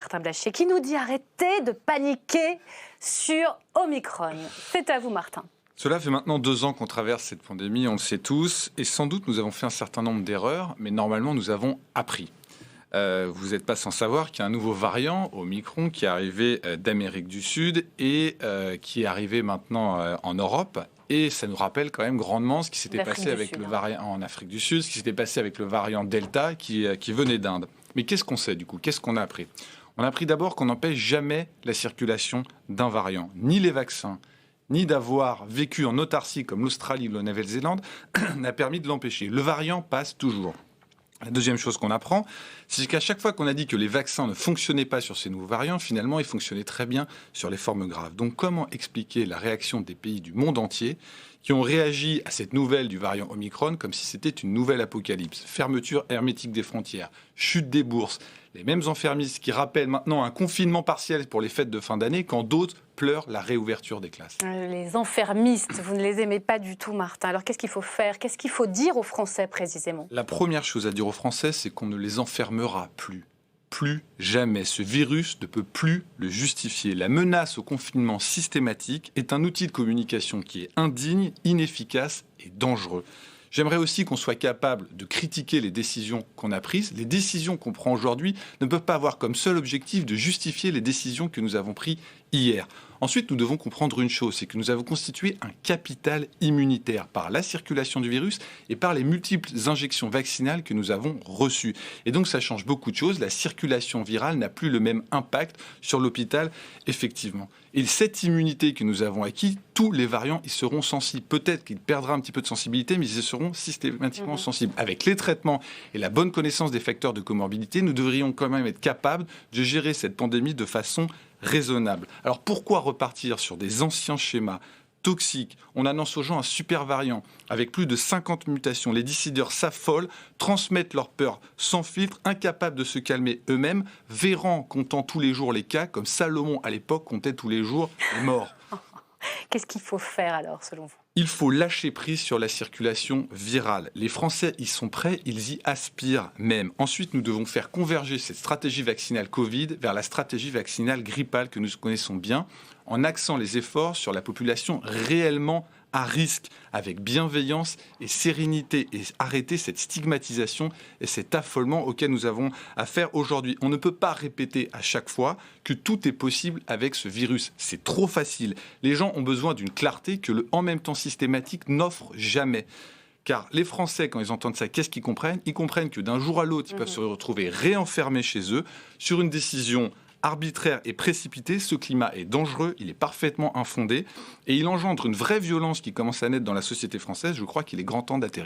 Martin Blachier, qui nous dit arrêtez de paniquer sur Omicron. C'est à vous, Martin. Cela fait maintenant 2 ans qu'on traverse cette pandémie, on le sait tous, et sans doute nous avons fait un certain nombre d'erreurs, mais normalement nous avons appris. Vous n'êtes pas sans savoir qu'il y a un nouveau variant, Omicron, qui est arrivé d'Amérique du Sud et qui est arrivé maintenant en Europe. Et ça nous rappelle quand même grandement ce qui s'était passé avec le variant en Afrique du Sud, ce qui s'était passé avec le variant Delta qui venait d'Inde. Mais qu'est-ce qu'on sait du coup? Qu'est-ce qu'on a appris? On a appris d'abord qu'on n'empêche jamais la circulation d'un variant. Ni les vaccins, ni d'avoir vécu en autarcie comme l'Australie ou la Nouvelle-Zélande n'a permis de l'empêcher. Le variant passe toujours. La deuxième chose qu'on apprend, c'est qu'à chaque fois qu'on a dit que les vaccins ne fonctionnaient pas sur ces nouveaux variants, finalement, ils fonctionnaient très bien sur les formes graves. Donc, comment expliquer la réaction des pays du monde entier qui ont réagi à cette nouvelle du variant Omicron comme si c'était une nouvelle apocalypse? Fermeture hermétique des frontières, chute des bourses, les mêmes enfermistes qui rappellent maintenant un confinement partiel pour les fêtes de fin d'année quand d'autres pleurent la réouverture des classes. Les enfermistes, vous ne les aimez pas du tout, Martin. Alors qu'est-ce qu'il faut faire? Qu'est-ce qu'il faut dire aux Français précisément? La première chose à dire aux Français, c'est qu'on ne les enfermera plus. Plus jamais. Ce virus ne peut plus le justifier. La menace au confinement systématique est un outil de communication qui est indigne, inefficace et dangereux. J'aimerais aussi qu'on soit capable de critiquer les décisions qu'on a prises. Les décisions qu'on prend aujourd'hui ne peuvent pas avoir comme seul objectif de justifier les décisions que nous avons prises hier. Ensuite, nous devons comprendre une chose, c'est que nous avons constitué un capital immunitaire par la circulation du virus et par les multiples injections vaccinales que nous avons reçues. Et donc, ça change beaucoup de choses. La circulation virale n'a plus le même impact sur l'hôpital, effectivement. Et cette immunité que nous avons acquis, tous les variants y seront sensibles. Peut-être qu'ils perdront un petit peu de sensibilité, mais ils y seront systématiquement sensibles. Avec les traitements et la bonne connaissance des facteurs de comorbidité, nous devrions quand même être capables de gérer cette pandémie de façon raisonnable. Alors pourquoi repartir sur des anciens schémas toxiques? On annonce aux gens un super variant avec plus de 50 mutations. Les décideurs s'affolent, transmettent leur peur sans filtre, incapables de se calmer eux-mêmes, Véran comptant tous les jours les cas, comme Salomon à l'époque comptait tous les jours les morts. Qu'est-ce qu'il faut faire alors, selon vous? Il faut lâcher prise sur la circulation virale. Les Français y sont prêts, ils y aspirent même. Ensuite, nous devons faire converger cette stratégie vaccinale Covid vers la stratégie vaccinale grippale que nous connaissons bien, en axant les efforts sur la population réellement à risque, avec bienveillance et sérénité, et arrêter cette stigmatisation et cet affolement auquel nous avons affaire aujourd'hui. On ne peut pas répéter à chaque fois que tout est possible avec ce virus. C'est trop facile. Les gens ont besoin d'une clarté que le « en même temps » systématique n'offre jamais. Car les Français, quand ils entendent ça, qu'est-ce qu'ils comprennent? Ils comprennent que d'un jour à l'autre, ils peuvent se retrouver réenfermés chez eux sur une décision arbitraire et précipité. Ce climat est dangereux, il est parfaitement infondé et il engendre une vraie violence qui commence à naître dans la société française. Je crois qu'il est grand temps d'atterrir.